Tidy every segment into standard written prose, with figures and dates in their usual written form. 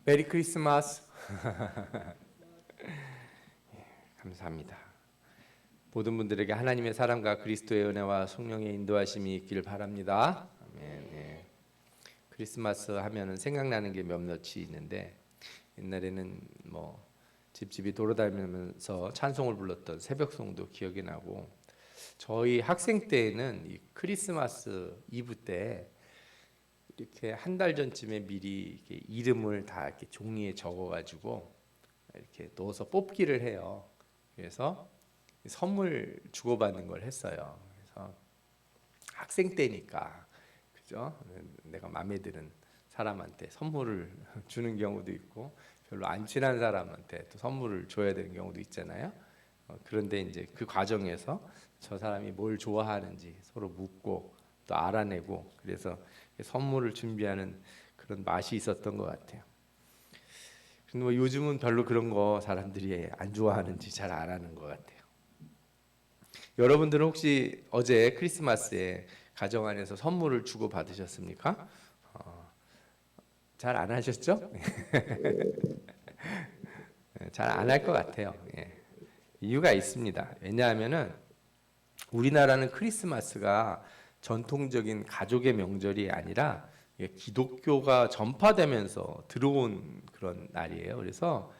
메리 크리스마스. 감사합니다. 모든 분들에게 하나님의 사랑과 그리스도의 은혜와 성령의 인도하심이 있기를 바랍니다. 아멘. 예. 크리스마스 하면은 생각나는 게 몇몇이 있는데, 옛날에는 뭐 집집이 돌아다니면서 찬송을 불렀던 새벽송도 기억이 나고, 저희 학생 때에는 이 크리스마스 이브 때 이렇게 한 달 전쯤에 미리 이렇게 이름을 다 이렇게 종이에 적어가지고 이렇게 넣어서 뽑기를 해요. 그래서 선물 주고받는 걸 했어요. 그래서 학생 때니까, 그죠? 내가 마음에 드는 사람한테 선물을 주는 경우도 있고, 별로 안 친한 사람한테 또 선물을 줘야 되는 경우도 있잖아요. 그런데 이제 그 과정에서 저 사람이 뭘 좋아하는지 서로 묻고 또 알아내고, 그래서 선물을 준비하는 그런 맛이 있었던 것 같아요. 근데 뭐 요즘은 별로 그런 거 사람들이 안 좋아하는지 잘 안 하는 것 같아요. 여러분들은 혹시 어제 크리스마스에 가정 안에서 선물을 주고 받으셨습니까? 잘 안 하셨죠? 잘 안 할 것 같아요. 예. 이유가 있습니다. 왜냐하면은 우리나라는 크리스마스가 전통적인 가족의 명절이 아니라 기독교가 전파되면서 들어온 그런 날이에요. 그래서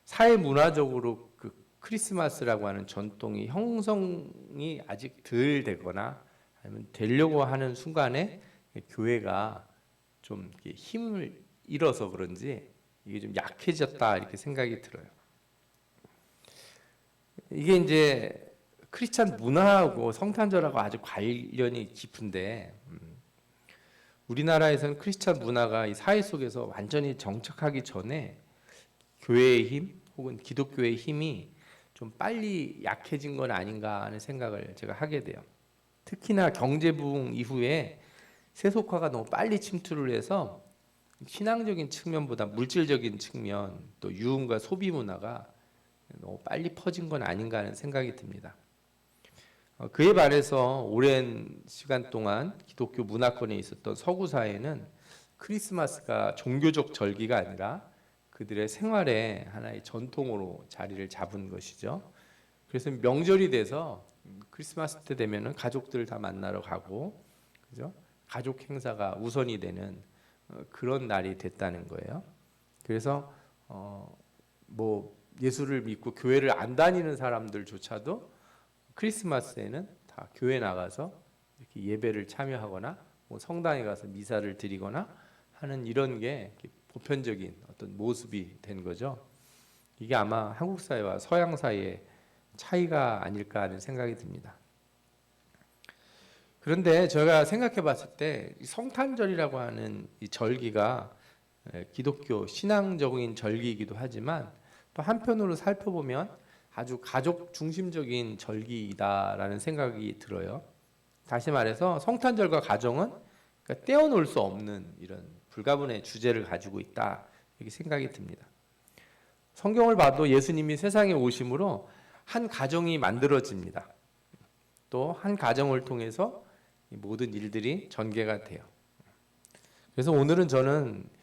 사회 문화적으로 그 크리스마스라고 하는 전통이 형성이 아직 덜 되거나 아니면 되려고 하는 순간에 교회가 좀 힘을 잃어서 그런지 이게 좀 약해졌다 이렇게 생각이 들어요. 이게 이제 크리스찬 문화하고 성탄절하고 아주 관련이 깊은데, 우리나라에서는 크리스찬 문화가 이 사회 속에서 완전히 정착하기 전에 교회의 힘 혹은 기독교의 힘이 좀 빨리 약해진 건 아닌가 하는 생각을 제가 하게 돼요. 특히나 경제 부흥 이후에 세속화가 너무 빨리 침투를 해서 신앙적인 측면보다 물질적인 측면, 또 유흥과 소비 문화가 너무 빨리 퍼진 건 아닌가 하는 생각이 듭니다. 그에 반해서 오랜 시간 동안 기독교 문화권에 있었던 서구 사회는 크리스마스가 종교적 절기가 아니라 그들의 생활의 하나의 전통으로 자리를 잡은 것이죠. 그래서 명절이 돼서 크리스마스 때 되면은 가족들 다 만나러 가고, 그죠? 가족 행사가 우선이 되는 그런 날이 됐다는 거예요. 그래서 뭐 예수를 믿고 교회를 안 다니는 사람들조차도 크리스마스에는 다 교회 나가서 이렇게 예배를 참여하거나 뭐 성당에 가서 미사를 드리거나 하는 이런 게 보편적인 어떤 모습이 된 거죠. 이게 아마 한국 사회와 서양 사회의 차이가 아닐까 하는 생각이 듭니다. 그런데 제가 생각해 봤을 때 성탄절이라고 하는 이 절기가 기독교 신앙적인 절기이기도 하지만, 또 한편으로 살펴보면 아주 가족 중심적인 절기이다라는 생각이 들어요. 다시 말해서 성탄절과 가정은 그러니까 떼어놓을 수 없는 이런 불가분의 주제를 가지고 있다, 이렇게 생각이 듭니다. 성경을 봐도 예수님이 세상에 오심으로 한 가정이 만들어집니다. 또 한 가정을 통해서 모든 일들이 전개가 돼요. 그래서 오늘은 저는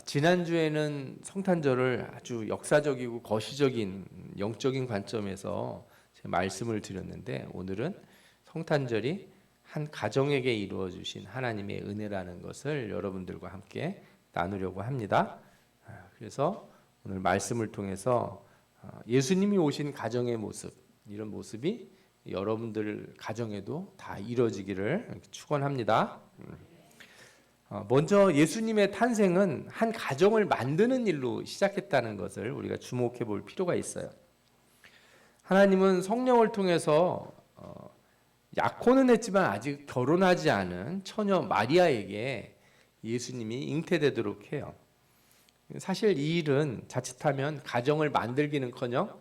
지난주에는 성탄절을 아주 역사적이고 거시적인 영적인 관점에서 제 말씀을 드렸는데, 오늘은 성탄절이 한 가정에게 이루어 주신 하나님의 은혜라는 것을 여러분들과 함께 나누려고 합니다. 그래서 오늘 말씀을 통해서 예수님이 오신 가정의 모습, 이런 모습이 여러분들 가정에도 다 이루어지기를 축원합니다. 먼저 예수님의 탄생은 한 가정을 만드는 일로 시작했다는 것을 우리가 주목해 볼 필요가 있어요. 하나님은 성령을 통해서 약혼은 했지만 아직 결혼하지 않은 처녀 마리아에게 예수님이 잉태되도록 해요. 사실 이 일은 자칫하면 가정을 만들기는커녕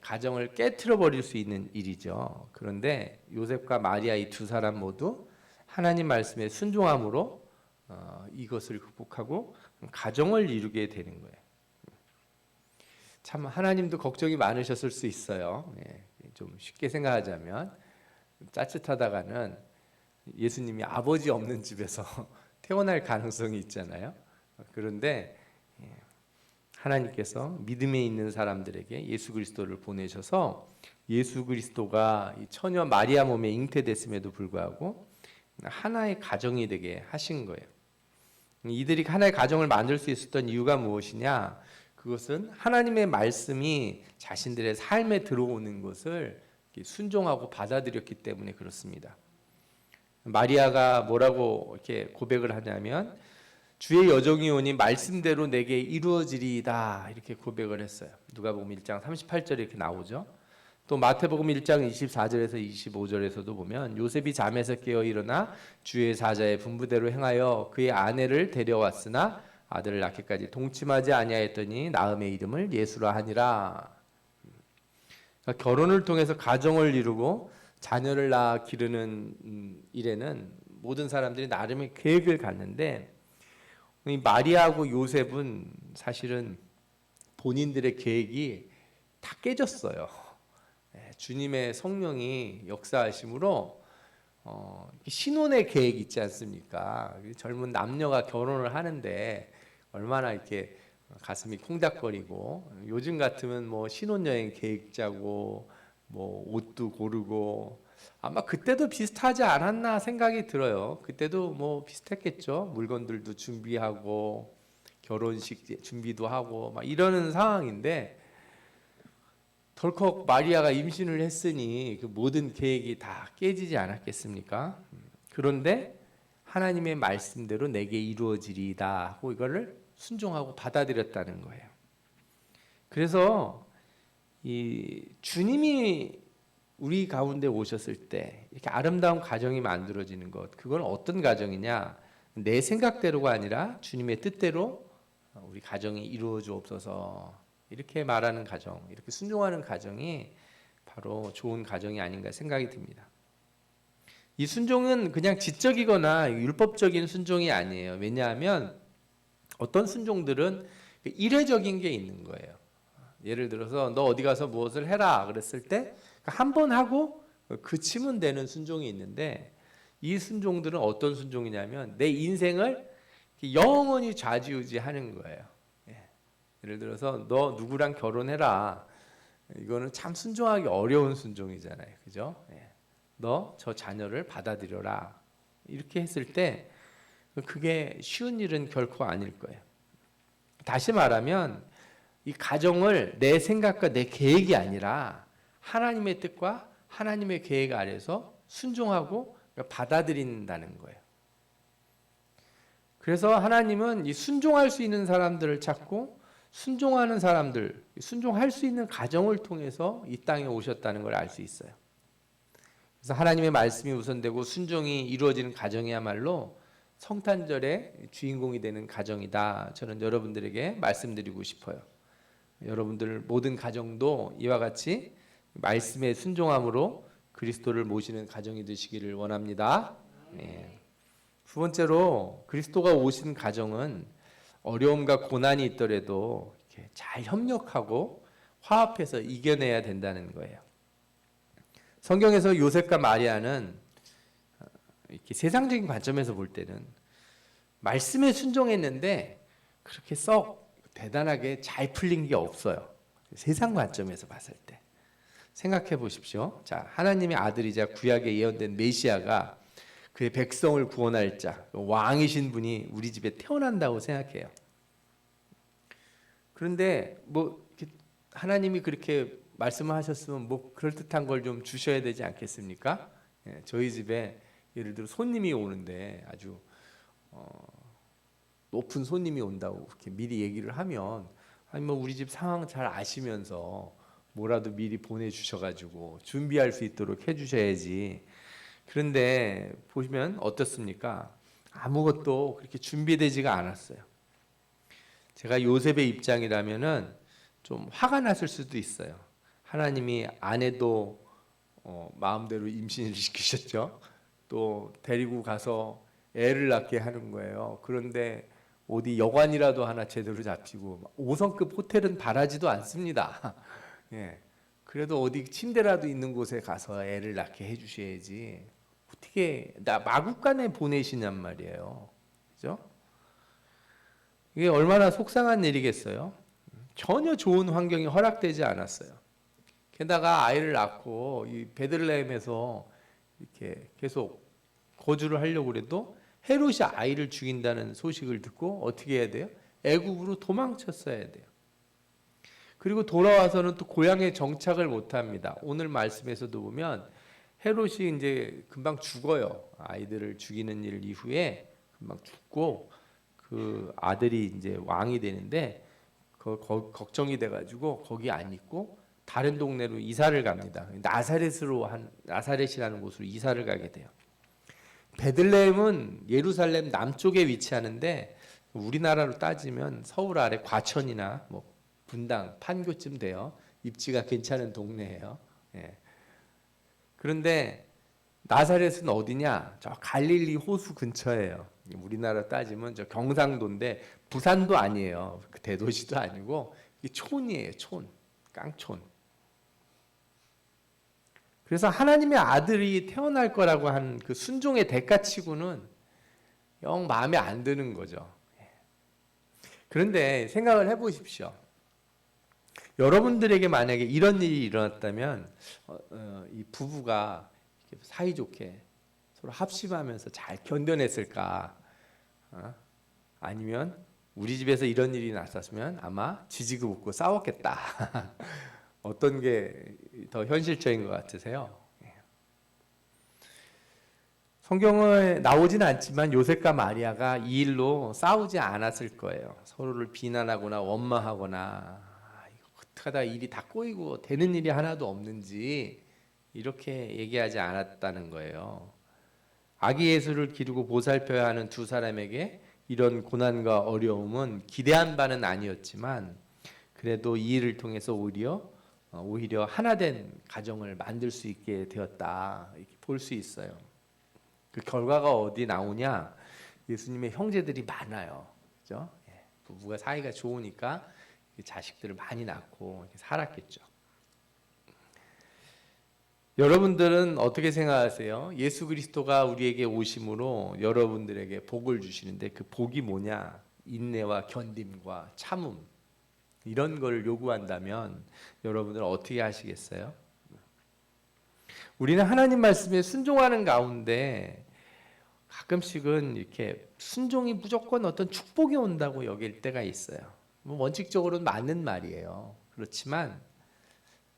가정을 깨트려 버릴 수 있는 일이죠. 그런데 요셉과 마리아 이 두 사람 모두 하나님 말씀에 순종함으로 이것을 극복하고 가정을 이루게 되는 거예요. 참 하나님도 걱정이 많으셨을 수 있어요. 좀 쉽게 생각하자면, 짜릿하다가는 예수님이 아버지 없는 집에서 태어날 가능성이 있잖아요. 그런데 하나님께서 믿음에 있는 사람들에게 예수 그리스도를 보내셔서 예수 그리스도가 이 처녀 마리아 몸에 잉태됐음에도 불구하고 하나의 가정이 되게 하신 거예요. 이들이 하나의 가정을 만들 수 있었던 이유가 무엇이냐? 그것은 하나님의 말씀이 자신들의 삶에 들어오는 것을 순종하고 받아들였기 때문에 그렇습니다. 마리아가 뭐라고 이렇게 고백을 하냐면 주의 여종이 오니 말씀대로 내게 이루어지리이다 이렇게 고백을 했어요. 누가복음 1장 38절에 이렇게 나오죠. 또 마태복음 1장 24절에서 25절에서도 보면 요셉이 잠에서 깨어 일어나 주의 사자의 분부대로 행하여 그의 아내를 데려왔으나 아들을 낳기까지 동침하지 아니하였더니 나음의 이름을 예수라 하니라. 그러니까 결혼을 통해서 가정을 이루고 자녀를 낳아 기르는 일에는 모든 사람들이 나름의 계획을 갖는데 이 마리아하고 요셉은 사실은 본인들의 계획이 다 깨졌어요. 주님의 성령이 역사하심으로 신혼의 계획 있지 않습니까? 젊은 남녀가 결혼을 하는데 얼마나 이렇게 가슴이 콩닥거리고 요즘 같으면 뭐 신혼여행 계획 짜고 뭐 옷도 고르고 아마 그때도 비슷하지 않았나 생각이 들어요. 그때도 뭐 비슷했겠죠. 물건들도 준비하고 결혼식 준비도 하고 막 이러는 상황인데 덜컥 마리아가 임신을 했으니 그 모든 계획이 다 깨지지 않았겠습니까? 그런데 하나님의 말씀대로 내게 이루어지리이다 하고 이거를 순종하고 받아들였다는 거예요. 그래서 이 주님이 우리 가운데 오셨을 때 이렇게 아름다운 가정이 만들어지는 것, 그건 어떤 가정이냐? 내 생각대로가 아니라 주님의 뜻대로 우리 가정이 이루어 주옵소서. 이렇게 말하는 가정, 이렇게 순종하는 가정이 바로 좋은 가정이 아닌가 생각이 듭니다. 이 순종은 그냥 지적이거나 율법적인 순종이 아니에요. 왜냐하면 어떤 순종들은 일회적인 게 있는 거예요. 예를 들어서 너 어디 가서 무엇을 해라 그랬을 때 한 번 하고 그치면 되는 순종이 있는데 이 순종들은 어떤 순종이냐면 내 인생을 영원히 좌지우지하는 거예요. 예를 들어서 너 누구랑 결혼해라. 이거는 참 순종하기 어려운 순종이잖아요. 그죠? 너 저 자녀를 받아들여라. 이렇게 했을 때 그게 쉬운 일은 결코 아닐 거예요. 다시 말하면 이 가정을 내 생각과 내 계획이 아니라 하나님의 뜻과 하나님의 계획 아래서 순종하고 받아들인다는 거예요. 그래서 하나님은 이 순종할 수 있는 사람들을 찾고 순종하는 사람들, 순종할 수 있는 가정을 통해서 이 땅에 오셨다는 걸 알 수 있어요. 그래서 하나님의 말씀이 우선되고 순종이 이루어지는 가정이야말로 성탄절의 주인공이 되는 가정이다. 저는 여러분들에게 말씀드리고 싶어요. 여러분들 모든 가정도 이와 같이 말씀에 순종함으로 그리스도를 모시는 가정이 되시기를 원합니다. 두 번째로 그리스도가 오신 가정은 어려움과 고난이 있더라도 이렇게 잘 협력하고 화합해서 이겨내야 된다는 거예요. 성경에서 요셉과 마리아는 이렇게 세상적인 관점에서 볼 때는 말씀에 순종했는데 그렇게 썩 대단하게 잘 풀린 게 없어요. 세상 관점에서 봤을 때. 생각해 보십시오. 자, 하나님의 아들이자 구약에 예언된 메시아가 그의 백성을 구원할 자, 왕이신 분이 우리 집에 태어난다고 생각해요. 그런데 뭐 하나님이 그렇게 말씀하셨으면 뭐 그럴듯한 걸 좀 주셔야 되지 않겠습니까? 저희 집에 예를 들어 손님이 오는데 아주 높은 손님이 온다고 그렇게 미리 얘기를 하면 아니 뭐 우리 집 상황 잘 아시면서 뭐라도 미리 보내주셔가지고 준비할 수 있도록 해주셔야지. 그런데 보시면 어떻습니까? 아무것도 그렇게 준비되지가 않았어요. 제가 요셉의 입장이라면은 좀 화가 났을 수도 있어요. 하나님이 아내도 마음대로 임신을 시키셨죠. 또 데리고 가서 애를 낳게 하는 거예요. 그런데 어디 여관이라도 하나 제대로 잡히고 5성급 호텔은 바라지도 않습니다. 예. 그래도 어디 침대라도 있는 곳에 가서 애를 낳게 해주셔야지. 어떻게 나 마구간에 보내시냔 말이에요. 그죠? 이게 얼마나 속상한 일이겠어요. 전혀 좋은 환경이 허락되지 않았어요. 게다가 아이를 낳고 이 베들레헴에서 이렇게 계속 거주를 하려고 그래도 헤롯이 아이를 죽인다는 소식을 듣고 어떻게 해야 돼요? 애국으로 도망쳤어야 돼요. 그리고 돌아와서는 또 고향에 정착을 못 합니다. 오늘 말씀에서도 보면 헤롯이 이제 금방 죽어요. 아이들을 죽이는 일 이후에 금방 죽고 그 아들이 이제 왕이 되는데 걱정이 돼가지고 거기 안 있고 다른 동네로 이사를 갑니다. 나사렛이라는 곳으로 이사를 가게 돼요. 베들레헴은 예루살렘 남쪽에 위치하는데 우리나라로 따지면 서울 아래 과천이나 뭐 분당, 판교쯤 돼요. 입지가 괜찮은 동네예요. 예. 그런데 나사렛은 어디냐? 저 갈릴리 호수 근처예요. 우리나라 따지면 저 경상도인데 부산도 아니에요. 그 대도시도 아니고 촌이에요. 촌, 깡촌. 그래서 하나님의 아들이 태어날 거라고 한 그 순종의 대가치고는 영 마음에 안 드는 거죠. 그런데 생각을 해보십시오. 여러분들에게 만약에 이런 일이 일어났다면 이 부부가 사이좋게 서로 합심하면서 잘 견뎌냈을까? 아니면 우리 집에서 이런 일이 났었으면 아마 지지고 볶고 싸웠겠다. 어떤 게 더 현실적인 것 같으세요? 성경에 나오진 않지만 요셉과 마리아가 이 일로 싸우지 않았을 거예요. 서로를 비난하거나 원망하거나 어떻게 하다 일이 다 꼬이고 되는 일이 하나도 없는지 이렇게 얘기하지 않았다는 거예요. 아기 예수를 기르고 보살펴야 하는 두 사람에게 이런 고난과 어려움은 기대한 바는 아니었지만 그래도 이 일을 통해서 오히려 하나된 가정을 만들 수 있게 되었다 이렇게 볼 수 있어요. 그 결과가 어디 나오냐? 예수님의 형제들이 많아요. 그죠? 부부가 사이가 좋으니까 자식들을 많이 낳고 이렇게 살았겠죠. 여러분들은 어떻게 생각하세요? 예수 그리스도가 우리에게 오심으로 여러분들에게 복을 주시는데 그 복이 뭐냐? 인내와 견딤과 참음 이런 걸 요구한다면 여러분들은 어떻게 하시겠어요? 우리는 하나님 말씀에 순종하는 가운데 가끔씩은 이렇게 순종이 무조건 어떤 축복이 온다고 여길 때가 있어요. 원칙적으로는 맞는 말이에요. 그렇지만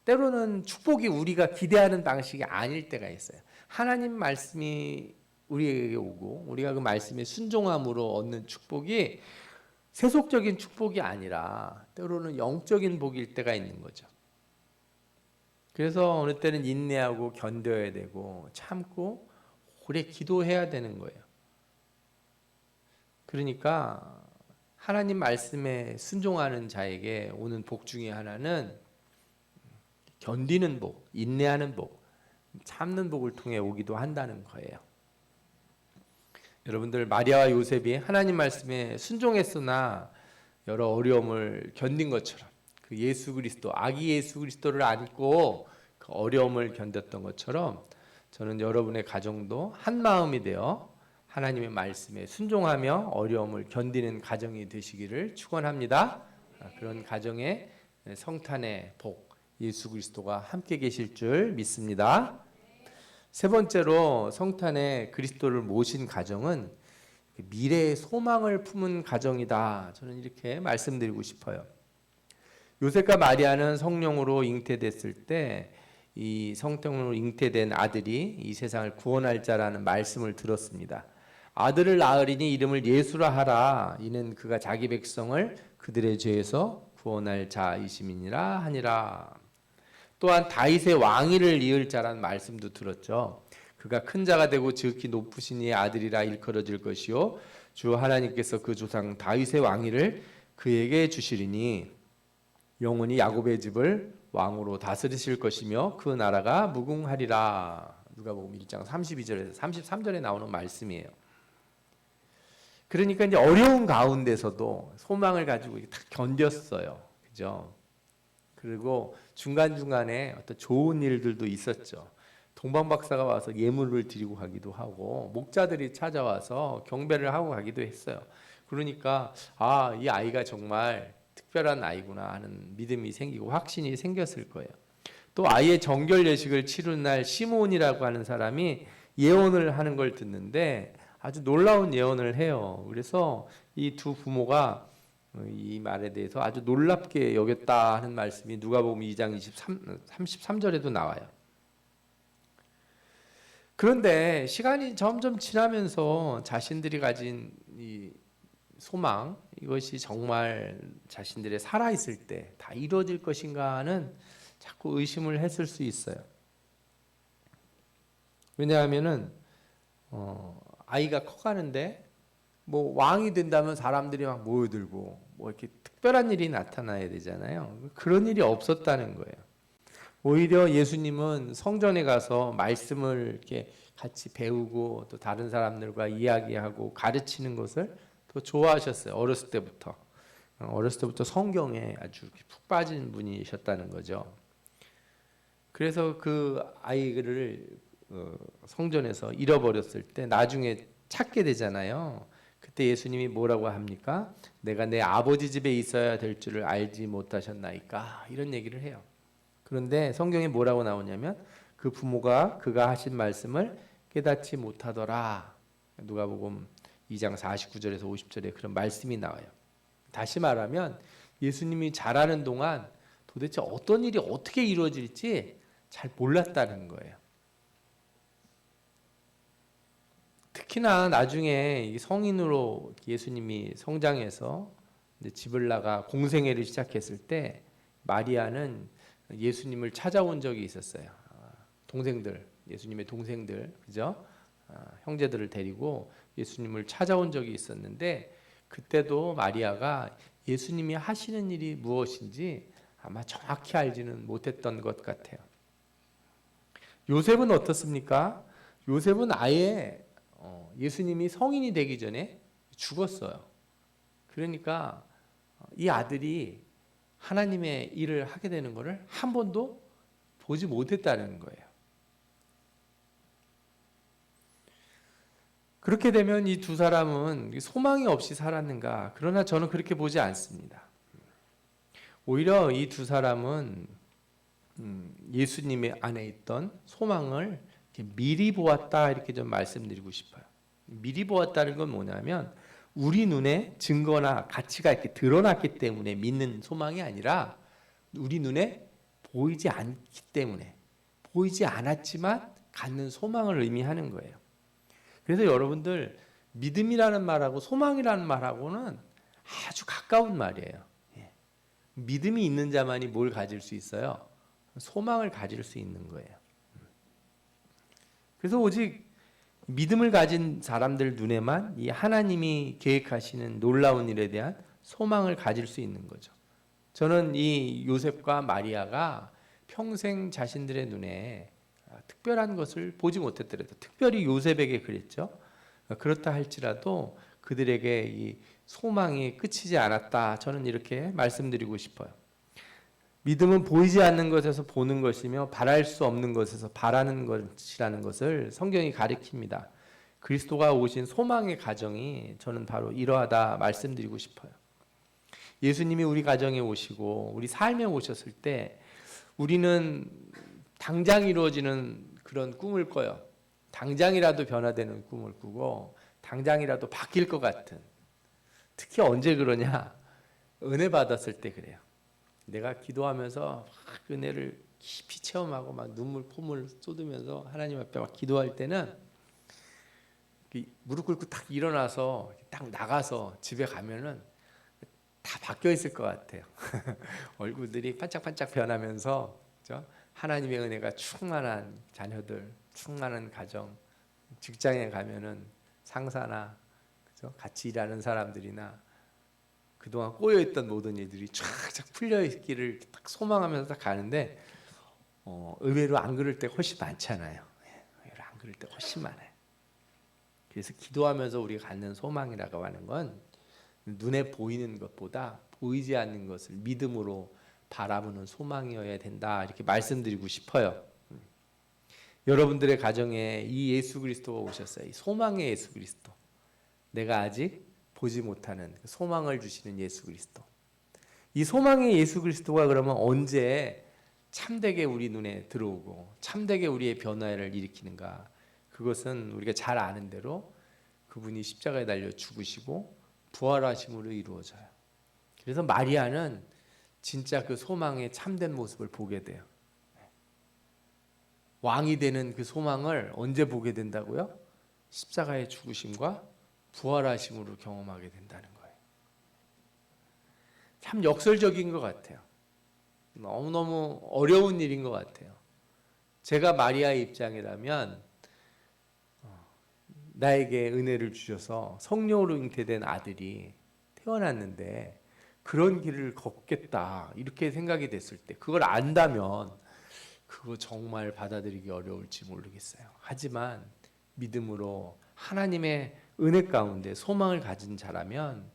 때로는 축복이 우리가 기대하는 방식이 아닐 때가 있어요. 하나님 말씀이 우리에게 오고 우리가 그 말씀에 순종함으로 얻는 축복이 세속적인 축복이 아니라 때로는 영적인 복일 때가 있는 거죠. 그래서 어느 때는 인내하고 견뎌야 되고 참고 오래 기도해야 되는 거예요. 그러니까 하나님 말씀에 순종하는 자에게 오는 복 중에 하나는 견디는 복, 인내하는 복, 참는 복을 통해 오기도 한다는 거예요. 여러분들 마리아와 요셉이 하나님 말씀에 순종했으나 여러 어려움을 견딘 것처럼 그 예수 그리스도, 아기 예수 그리스도를 안고 그 어려움을 견뎠던 것처럼 저는 여러분의 가정도 한 마음이 되어 하나님의 말씀에 순종하며 어려움을 견디는 가정이 되시기를 축원합니다. 그런 가정의 성탄의 복, 예수 그리스도가 함께 계실 줄 믿습니다. 세 번째로 성탄에 그리스도를 모신 가정은 미래의 소망을 품은 가정이다. 저는 이렇게 말씀드리고 싶어요. 요셉과 마리아는 성령으로 잉태됐을 때 이 성령으로 잉태된 아들이 이 세상을 구원할 자라는 말씀을 들었습니다. 아들을 낳으리니 이름을 예수라 하라. 이는 그가 자기 백성을 그들의 죄에서 구원할 자이심이니라 하니라. 또한 다윗의 왕위를 이을 자라는 말씀도 들었죠. 그가 큰 자가 되고 지극히 높으신 이의 아들이라 일컬어질 것이요 주 하나님께서 그 조상 다윗의 왕위를 그에게 주시리니 영원히 야곱의 집을 왕으로 다스리실 것이며 그 나라가 무궁하리라. 누가복음 1장 32절에서 33절에 나오는 말씀이에요. 그러니까 이제 어려운 가운데서도 소망을 가지고 다 견뎠어요. 그죠? 그리고 중간중간에 어떤 좋은 일들도 있었죠. 동방박사가 와서 예물을 드리고 가기도 하고 목자들이 찾아와서 경배를 하고 가기도 했어요. 그러니까 이 아이가 정말 특별한 아이구나 하는 믿음이 생기고 확신이 생겼을 거예요. 또 아이의 정결 예식을 치르는 날 시몬이라고 하는 사람이 예언을 하는 걸 듣는데 아주 놀라운 예언을 해요. 그래서 이 두 부모가 이 말에 대해서 아주 놀랍게 여겼다 하는 말씀이 누가복음 2장 33절에도 나와요. 그런데 시간이 점점 지나면서 자신들이 가진 이 소망, 이것이 정말 자신들의 살아있을 때 다 이루어질 것인가는 자꾸 의심을 했을 수 있어요. 왜냐하면은 아이가 커가는데 뭐 왕이 된다면 사람들이 막 모여들고 뭐 이렇게 특별한 일이 나타나야 되잖아요. 그런 일이 없었다는 거예요. 오히려 예수님은 성전에 가서 말씀을 이렇게 같이 배우고 또 다른 사람들과 이야기하고 가르치는 것을 더 좋아하셨어요. 어렸을 때부터 성경에 아주 푹 빠진 분이셨다는 거죠. 그래서 그 아이를 성전에서 잃어버렸을 때 나중에 찾게 되잖아요. 그때 예수님이 뭐라고 합니까? 내가 내 아버지 집에 있어야 될 줄을 알지 못하셨나이까? 이런 얘기를 해요. 그런데 성경에 뭐라고 나오냐면 그 부모가 그가 하신 말씀을 깨닫지 못하더라. 누가복음 2장 49절에서 50절에 그런 말씀이 나와요. 다시 말하면 예수님이 자라는 동안 도대체 어떤 일이 어떻게 이루어질지 잘 몰랐다는 거예요. 특히나 나중에 성인으로 예수님이 성장해서 집을 나가 공생애를 시작했을 때 마리아는 예수님을 찾아온 적이 있었어요. 동생들, 예수님의 동생들, 그죠? 형제들을 데리고 예수님을 찾아온 적이 있었는데 그때도 마리아가 예수님이 하시는 일이 무엇인지 아마 정확히 알지는 못했던 것 같아요. 요셉은 어떻습니까? 요셉은 아예 예수님이 성인이 되기 전에 죽었어요. 그러니까 이 아들이 하나님의 일을 하게 되는 것을 한 번도 보지 못했다는 거예요. 그렇게 되면 이 두 사람은 소망이 없이 살았는가? 그러나 저는 그렇게 보지 않습니다. 오히려 이 두 사람은 예수님의 안에 있던 소망을 미리 보았다 이렇게 좀 말씀드리고 싶어요. 미리 보았다는 건 뭐냐면 우리 눈에 증거나 가치가 이렇게 드러났기 때문에 믿는 소망이 아니라 우리 눈에 보이지 않기 때문에 보이지 않았지만 갖는 소망을 의미하는 거예요. 그래서 여러분들 믿음이라는 말하고 소망이라는 말하고는 아주 가까운 말이에요. 믿음이 있는 자만이 뭘 가질 수 있어요? 소망을 가질 수 있는 거예요. 그래서 오직 믿음을 가진 사람들 눈에만 이 하나님이 계획하시는 놀라운 일에 대한 소망을 가질 수 있는 거죠. 저는 이 요셉과 마리아가 평생 자신들의 눈에 특별한 것을 보지 못했더라도 특별히 요셉에게 그랬죠. 그렇다 할지라도 그들에게 이 소망이 끝이지 않았다. 저는 이렇게 말씀드리고 싶어요. 믿음은 보이지 않는 것에서 보는 것이며 바랄 수 없는 것에서 바라는 것이라는 것을 성경이 가리킵니다. 그리스도가 오신 소망의 가정이 저는 바로 이러하다 말씀드리고 싶어요. 예수님이 우리 가정에 오시고 우리 삶에 오셨을 때 우리는 당장 이루어지는 그런 꿈을 꿔요. 당장이라도 변화되는 꿈을 꾸고 당장이라도 바뀔 것 같은. 특히 언제 그러냐? 은혜 받았을 때 그래요. 내가 기도하면서 막 은혜를 깊이 체험하고 막 눈물 콧물 쏟으면서 하나님 앞에 막 기도할 때는 무릎 꿇고 딱 일어나서 딱 나가서 집에 가면은 다 바뀌어 있을 것 같아요. 얼굴들이 반짝반짝 변하면서 그렇죠? 하나님의 은혜가 충만한 자녀들, 충만한 가정, 직장에 가면은 상사나 그렇죠? 같이 일하는 사람들이나 그동안 꼬여있던 모든 일들이 쫙쫙 풀려있기를 딱 소망하면서 딱 가는데 의외로 안 그럴 때 훨씬 많잖아요. 의외로 안 그럴 때 훨씬 많아요. 그래서 기도하면서 우리가 갖는 소망이라고 하는 건 눈에 보이는 것보다 보이지 않는 것을 믿음으로 바라보는 소망이어야 된다 이렇게 말씀드리고 싶어요. 여러분들의 가정에 이 예수 그리스도가 오셨어요. 이 소망의 예수 그리스도. 내가 아직 보지 못하는 소망을 주시는 예수 그리스도. 이 소망의 예수 그리스도가 그러면 언제 참되게 우리 눈에 들어오고 참되게 우리의 변화를 일으키는가? 그것은 우리가 잘 아는 대로 그분이 십자가에 달려 죽으시고 부활하심으로 이루어져요. 그래서 마리아는 진짜 그 소망의 참된 모습을 보게 돼요. 왕이 되는 그 소망을 언제 보게 된다고요? 십자가의 죽으심과 부활하심으로 경험하게 된다는 거예요. 참 역설적인 것 같아요. 너무너무 어려운 일인 것 같아요. 제가 마리아의 입장이라면 나에게 은혜를 주셔서 성령으로 잉태된 아들이 태어났는데 그런 길을 걷겠다 이렇게 생각이 됐을 때 그걸 안다면 그거 정말 받아들이기 어려울지 모르겠어요. 하지만 믿음으로 하나님의 은혜 가운데 소망을 가진 자라면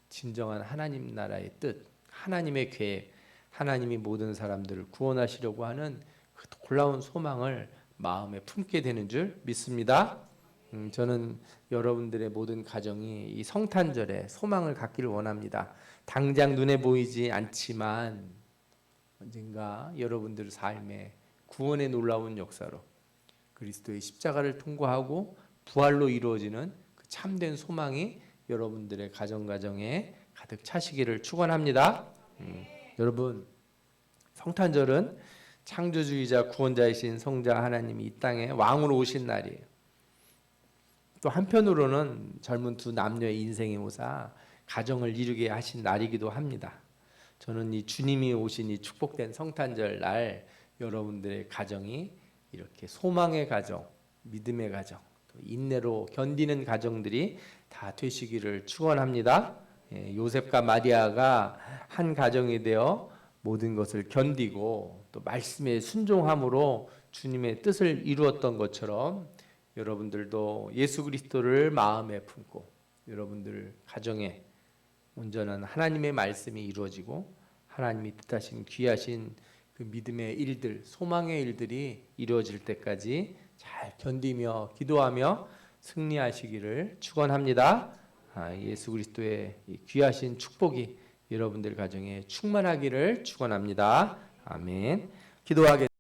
진정한 하나님 나라의 뜻, 하나님의 계획, 하나님이 모든 사람들을 구원하시려고 하는 그 놀라운 소망을 마음에 품게 되는 줄 믿습니다. 저는 여러분들의 모든 가정이 이 성탄절에 소망을 갖기를 원합니다. 당장 눈에 보이지 않지만 언젠가 여러분들 삶에 구원의 놀라운 역사로 그리스도의 십자가를 통과하고 부활로 이루어지는 그 참된 소망이 여러분들의 가정에 가득 차시기를 축원합니다. 여러분, 성탄절은 창조주이자 구원자이신 성자 하나님이 이 땅에 왕으로 오신 날이에요. 또 한편으로는 젊은 두 남녀의 인생의 모사 가정을 이루게 하신 날이기도 합니다. 저는 이 주님이 오신 이 축복된 성탄절 날 여러분들의 가정이 이렇게 소망의 가정, 믿음의 가정, 또 인내로 견디는 가정들이 다 되시기를 축원합니다. 요셉과 마리아가 한 가정이 되어 모든 것을 견디고 또 말씀에 순종함으로 주님의 뜻을 이루었던 것처럼 여러분들도 예수 그리스도를 마음에 품고 여러분들 가정에 온전한 하나님의 말씀이 이루어지고 하나님이 뜻하신 귀하신 그 믿음의 일들, 소망의 일들이 이루어질 때까지 잘 견디며 기도하며 승리하시기를 축원합니다. 예수 그리스도의 귀하신 축복이 여러분들 가정에 충만하기를 축원합니다. 아멘. 기도하겠습니다.